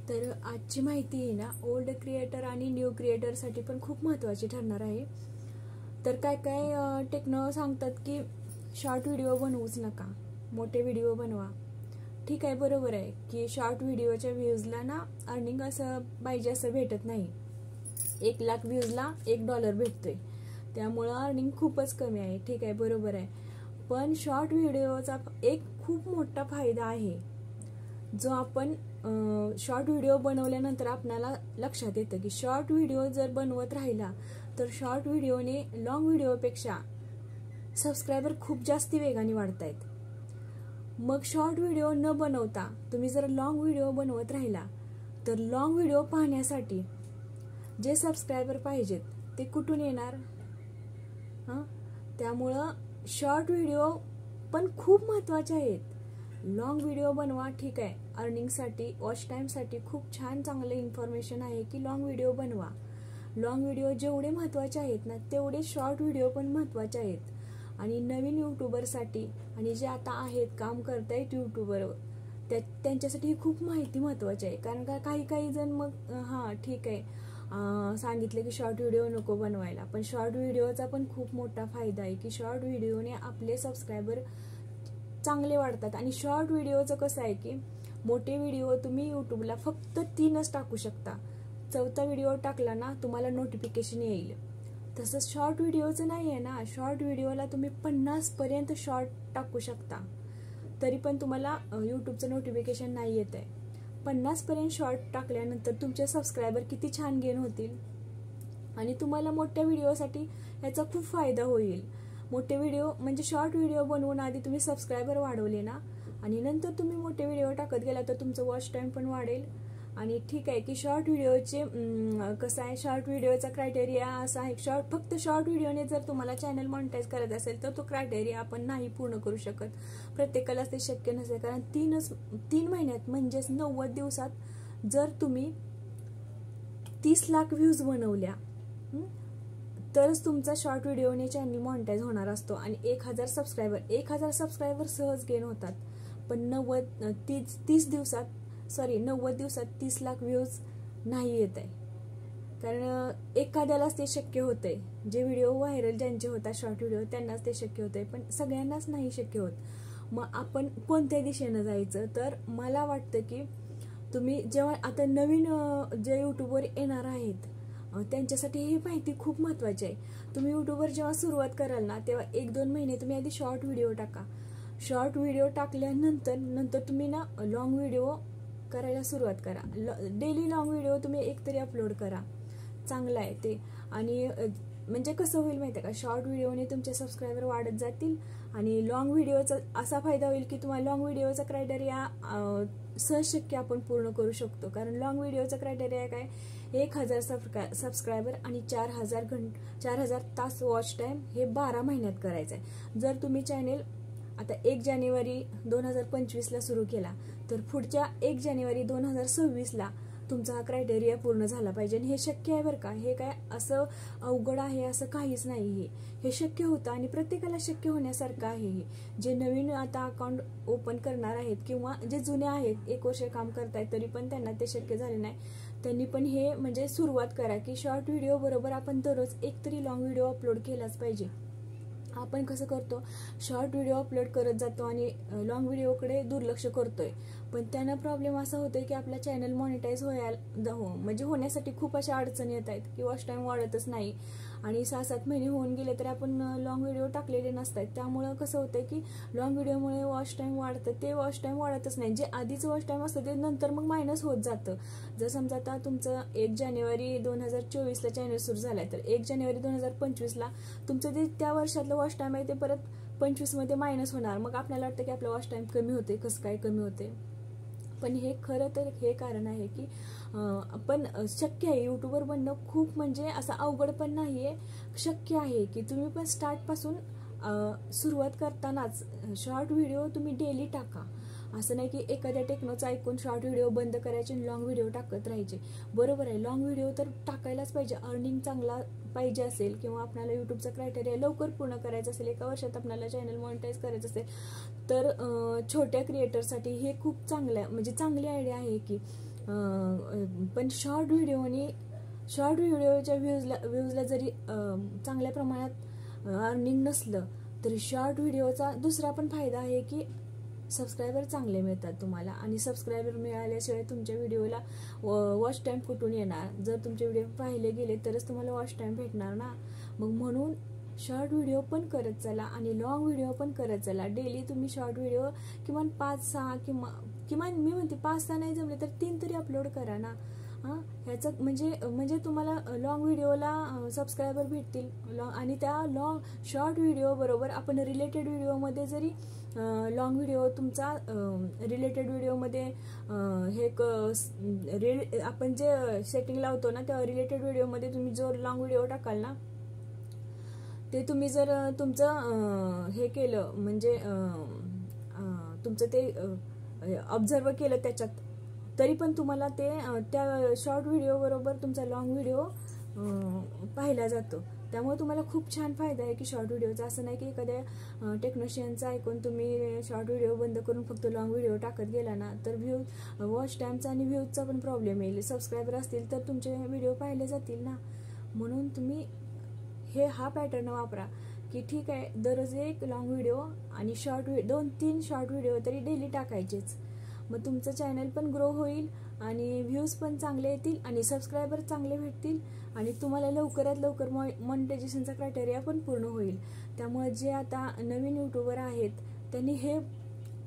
तर आजची माहिती आहे ना ओल्ड क्रिएटर आणि न्यू क्रिएटरसाठी पण खूप महत्त्वाची ठरणार आहे. तर काय काय टेक्नो सांगतात की शॉर्ट व्हिडिओ बनवूच नका, मोठे व्हिडिओ बनवा. ठीक आहे, बरोबर आहे की शॉर्ट व्हिडिओच्या व्ह्यूजला ना अर्निंग असं पाहिजे असं भेटत नाही. 1,00,000 व्ह्यूजला $1 भेटतोय, त्यामुळं अर्निंग खूपच कमी आहे. ठीक आहे, बरोबर आहे. पण शॉर्ट व्हिडिओचा एक खूप मोठा फायदा आहे, जो आपण शॉर्ट व्हिडिओ बनवल्यानंतर आपल्याला लक्षात येतं की शॉर्ट व्हिडिओ जर बनवत राहिला तर शॉर्ट व्हिडिओने लॉंग व्हिडिओपेक्षा सबस्क्रायबर खूप जास्ती वेगाने वाढत आहेत. मग शॉर्ट व्हिडिओ न बनवता तुम्ही जर लॉंग व्हिडिओ बनवत राहिला तर लॉंग व्हिडिओ पाहण्यासाठी जे सबस्क्रायबर पाहिजेत ते कुठून येणार? त्यामुळं शॉर्ट व्हिडिओ पण खूप महत्त्वाचे आहेत. लॉंग व्हिडिओ बनवा, ठीक आहे, अर्निंगसाठी, वॉच टाईमसाठी खूप छान चांगलं इन्फॉर्मेशन आहे की लॉंग व्हिडिओ बनवा. लॉंग व्हिडिओ जेवढे महत्त्वाचे आहेत ना तेवढे शॉर्ट व्हिडिओ पण महत्त्वाचे आहेत. आणि नवीन यूट्यूबरसाठी आणि जे आता आहेत काम करतायत यूट्यूबवर त्यांच्यासाठी ही खूप माहिती महत्त्वाची आहे. कारण का काही जण मग ठीक आहे सांगितले की शॉर्ट व्हिडिओ नको बनवायला, पण शॉर्ट व्हिडिओचा पण खूप मोठा फायदा आहे की शॉर्ट व्हिडिओने आपले सबस्क्रायबर चांगले वाढतात. आणि शॉर्ट व्हिडिओचं कसं आहे की मोठे व्हिडिओ तुम्ही यूट्यूबला फक्त 3च टाकू शकता, 4था व्हिडिओ टाकला ना तुम्हाला नोटिफिकेशन येईल. तसंच शॉर्ट व्हिडिओचं नाही आहे ना. शॉर्ट व्हिडिओला तुम्ही 50पर्यंत शॉर्ट टाकू शकता, तरी पण तुम्हाला यूट्यूबचं नोटिफिकेशन नाही येत आहे. 50पर्यंत शॉर्ट टाकल्यानंतर तुमचे सबस्क्रायबर किती छान गेन होतील आणि तुम्हाला मोठ्या व्हिडिओसाठी याचा खूप फायदा होईल. मोठे व्हिडिओ म्हणजे शॉर्ट व्हिडिओ बनवून आधी तुम्ही सबस्क्रायबर वाढवले ना आणि नंतर तुम्ही मोठे व्हिडिओ टाकत गेला तर तुमचं वॉच टाईम पण वाढेल. आणि ठीक आहे की शॉर्ट व्हिडिओचे कसं आहे, शॉर्ट व्हिडिओचा क्रायटेरिया असा आहे, फक्त शॉर्ट व्हिडिओने जर तुम्हाला चॅनल मॉनिटाईज करायचं असेल तर तो क्रायटेरिया आपण नाही पूर्ण करू शकत. प्रत्येकालाच ते शक्य नसेल, कारण 3 महिन्यात म्हणजेच 90 दिवसात जर तुम्ही 30 लाख व्ह्यूज बनवल्या तरच तुमचा शॉर्ट व्हिडिओने चॅनल मॉनिटाईज होणार असतो. आणि 1,000 सबस्क्रायबर सहज गेन होतात. पण 90 दिवसात 30 लाख व्ह्यूज नाही येत आहे. कारण एखाद्यालाच ते शक्य होतंय, जे व्हिडिओ व्हायरल ज्यांचे होतात शॉर्ट व्हिडिओ त्यांनाच ते शक्य होतंय, पण सगळ्यांनाच नाही शक्य होत. मग आपण कोणत्या दिशेनं जायचं? तर मला वाटतं की तुम्ही जेव्हा आता नवीन जे यूट्यूबवर येणार आहेत त्यांच्यासाठी ही माहिती खूप महत्त्वाची आहे. तुम्ही यूट्यूबवर जेव्हा सुरुवात कराल ना तेव्हा 1-2 महिने तुम्ही आधी शॉर्ट व्हिडिओ टाका. शॉर्ट व्हिडिओ टाकल्यानंतर तुम्ही ना लॉंग व्हिडिओ करायला सुरुवात करा. डेली लॉंग व्हिडिओ तुम्ही एकतरी अपलोड करा, चांगलं आहे ते. आणि म्हणजे कसं होईल माहिती आहे का, शॉर्ट व्हिडिओने तुमचे सबस्क्रायबर वाढत जातील आणि लॉंग व्हिडिओचा असा फायदा होईल की तुम्हाला लॉंग व्हिडिओचा क्रायटेरिया सहज शक्य आपण पूर्ण करू शकतो. कारण लॉंग व्हिडिओचा क्रायटेरिया काय, 1,000 सबस्क्रायबर आणि 4,000 तास वॉच टाईम हे 12 महिन्यात करायचं आहे. जर तुम्ही चॅनेल आता 1 जानेवारी 2025ला सुरू केला तर पुढच्या 1 जानेवारी 2026ला तुमचा हा क्रायटेरिया पूर्ण झाला पाहिजे. आणि हे शक्य आहे बरं का, हे काय असं अवघड आहे असं काहीच नाही. हे शक्य होतं आणि प्रत्येकाला शक्य होण्यासारखं आहे. जे नवीन आता अकाउंट ओपन करणार आहेत किंवा जे जुने आहेत 1 वर्ष काम करतायत तरी पण त्यांना ते शक्य झाले नाही, त्यांनी पण हे म्हणजे सुरुवात करा की शॉर्ट व्हिडिओ बरोबर आपण दररोज एकतरी लॉंग व्हिडिओ अपलोड केलाच पाहिजे. आपण कसं करतो, शॉर्ट व्हिडिओ अपलोड करत जातो आणि लॉंग व्हिडिओकडे दुर्लक्ष करतोय. पण त्यानं प्रॉब्लेम असा होतोय की आपला चॅनल मॉनिटाईज म्हणजे होण्यासाठी खूप अशा अडचणी येत आहेत की वॉच टाईम वाढतच नाही आणि 6-7 महिने होऊन गेले तरी आपण लॉंग व्हिडिओ टाकलेले नसतात. त्यामुळं कसं होतंय की लॉंग व्हिडिओमुळे वॉच टाईम वाढतं, ते वॉच टाईम वाढतच नाही. जे आधीचं वॉच टाईम असतं ते नंतर मग मायनस होत जातं. जर समजा आता तुमचं 1 जानेवारी 2024ला चॅनल सुरू झालाय तर 1 जानेवारी 2025ला तुमचं जे त्या वर्षातलं वॉच टाईम आहे ते परत 25मध्ये मायनस होणार. मग आपल्याला वाटतं की आपलं वॉच टाईम कमी होते, कसं काय कमी होते. पण हे खरं तर हे कारण आहे की आपण शक्य आहे यूट्यूबर बनणं, खूप म्हणजे असं अवघड पण नाही आहे, शक्य आहे की तुम्ही पण स्टार्टपासून सुरुवात करतानाच शॉर्ट व्हिडिओ तुम्ही डेली टाका. असं नाही की एखाद्या टेक्नोचं ऐकून शॉर्ट व्हिडिओ बंद करायचे आणि लॉंग व्हिडिओ टाकत राहायचे. बरोबर आहे, लॉंग व्हिडिओ तर टाकायलाच पाहिजे. अर्निंग चांगला पाहिजे असेल किंवा आपल्याला यूट्यूबचा क्रायटेरिया लवकर पूर्ण करायचं असेल, 1 वर्षात आपल्याला चॅनल मॉनिटाईज करायचं असेल तर छोट्या क्रिएटरसाठी हे खूप चांगलं म्हणजे चांगली आयडिया आहे की पण शॉर्ट व्हिडिओच्या व्ह्यूजला जरी चांगल्या प्रमाणात अर्निंग नसलं तरी शॉर्ट व्हिडिओचा दुसरा पण फायदा आहे की सबस्क्रायबर चांगले मिळतात तुम्हाला, आणि सबस्क्रायबर मिळाल्याशिवाय तुमच्या व्हिडिओला वॉच टाईम कुठून येणार? जर तुमचे व्हिडिओ पाहिले गेले तरच तुम्हाला वॉच टाईम भेटणार ना. मग म्हणून शॉर्ट व्हिडिओ पण करत चला आणि लॉंग व्हिडिओ पण करत चला. डेली तुम्ही शॉर्ट व्हिडिओ किमान 5-6 किमान मी म्हणते 5-6 नाही जमले तर 3 तरी अपलोड करा ना. ह्याचं म्हणजे तुम्हाला लॉंग व्हिडिओला सबस्क्रायबर भेटतील, आणि त्या शॉर्ट व्हिडिओ बरोबर आपण रिलेटेड व्हिडिओमध्ये जरी लॉंग व्हिडिओ तुमचा रिलेटेड व्हिडिओमध्ये आपण जे सेटिंग लावतो ना त्या रिलेटेड व्हिडिओमध्ये तुम्ही जो लॉंग व्हिडिओ टाकाल ना ते तुम्ही जर तुमचं हे केलं म्हणजे तुमचं ते ऑब्झर्व केलं त्याच्यात, तरी पण तुम्हाला ते त्या शॉर्ट व्हिडिओ बरोबर तुमचा लॉंग व्हिडिओ पाहिला जातो. त्यामुळे तुम्हाला खूप छान फायदा आहे की शॉर्ट व्हिडिओचा. असं नाही की एखाद्या टेक्निशियनचं ऐकून तुम्ही शॉर्ट व्हिडिओ बंद करून फक्त लॉंग व्हिडिओ टाकत गेला ना तर वॉच टाईमचा आणि व्ह्यूजचा पण प्रॉब्लेम येईल. सबस्क्रायबर असतील तर तुमचे व्हिडिओ पाहिले जातील ना. म्हणून तुम्ही हा पॅटर्न वापरा की ठीक आहे, दररोज एक लॉंग व्हिडिओ आणि 2-3 शॉर्ट व्हिडिओ तरी डेली टाकायचेच. मग तुमचं चॅनल पण ग्रो होईल आणि व्ह्यूज पण चांगले येतील आणि सबस्क्रायबर चांगले भेटतील आणि तुम्हाला लवकरात लवकर मॉनिटायझेशनचा क्रायटेरिया पण पूर्ण होईल. त्यामुळे जे आता नवीन यूट्यूबर आहेत त्यांनी हे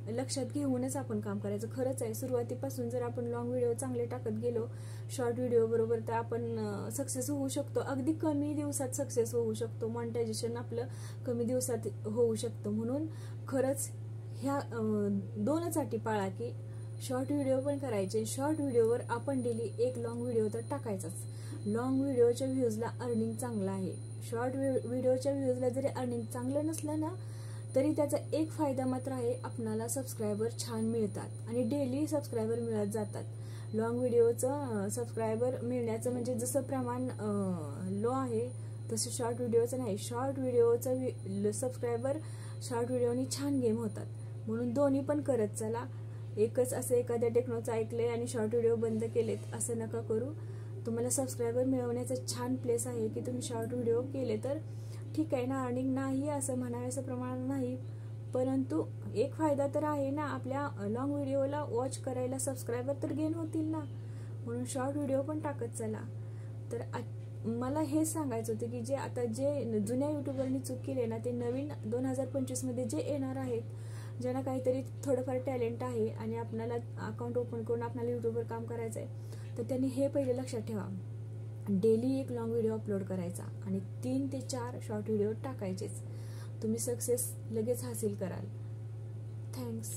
लक्षात घेऊनच आपण काम करायचं. खरंच आहे, सुरुवातीपासून जर आपण लॉंग व्हिडिओ चांगले टाकत गेलो शॉर्ट व्हिडिओ बरोबर तर आपण सक्सेस होऊ शकतो. अगदी कमी दिवसात सक्सेस होऊ शकतो. मॉनिटायझेशन आपलं कमी दिवसात होऊ शकतं. म्हणून खरंच ह्या 2च अटी पाळा की शॉर्ट व्हिडिओ पण करायचे. शॉर्ट व्हिडिओवर आपण डेली एक लॉंग व्हिडिओ तर टाकायचाच. लॉंग व्हिडिओच्या व्ह्यूजला अर्निंग चांगलं आहे. शॉर्ट व्हिडिओच्या व्ह्यूजला जरी अर्निंग चांगलं नसलं ना तरी त्याचा एक फायदा मात्र आहे, आपणाला सबस्क्रायबर छान मिळतात आणि डेली सबस्क्रायबर मिळत जातात. लॉंग व्हिडिओचं सबस्क्रायबर मिळण्याचं जसं प्रमाण लो आहे तसं शॉर्ट व्हिडिओचं नाही. शॉर्ट व्हिडिओचं सबस्क्रायबर शॉर्ट व्हिडिओनी छान गेम होतात. म्हणून दोन्ही पण करत चला. एकच असं एखाद्या टेक्नोचं ऐकलंय आणि शॉर्ट व्हिडिओ बंद केलेत असं नका करू. तुम्हाला सबस्क्रायबर मिळवण्याचं छान प्लेस आहे की तुम्ही शॉर्ट व्हिडिओ केले तर ठीक आहे ना. अर्निंग नाही असं म्हणायचं प्रमाण नाही, परंतु एक फायदा तर आहे ना, आपल्या लॉंग व्हिडिओला वॉच करायला सबस्क्रायबर तर गेन होतील ना. म्हणून शॉर्ट व्हिडिओ पण टाकत चला. तर मला हेच सांगायचं होतं की जे जुन्या युट्यूबरनी चूक केली ना ते नवीन 2025 मध्ये जे येणार आहेत, ज्यांना काहीतरी थोडंफार टॅलेंट आहे आणि आपल्याला अकाउंट ओपन करून आपल्याला युट्यूबवर काम करायचं आहे तर त्यांनी हे पहिले लक्षात ठेवा, डेली एक लॉंग व्हिडिओ अपलोड करायचा आणि 3 ते 4 शॉर्ट व्हिडिओ टाकायचेच. तुम्ही सक्सेस लगेच हासिल कराल. थँक्स.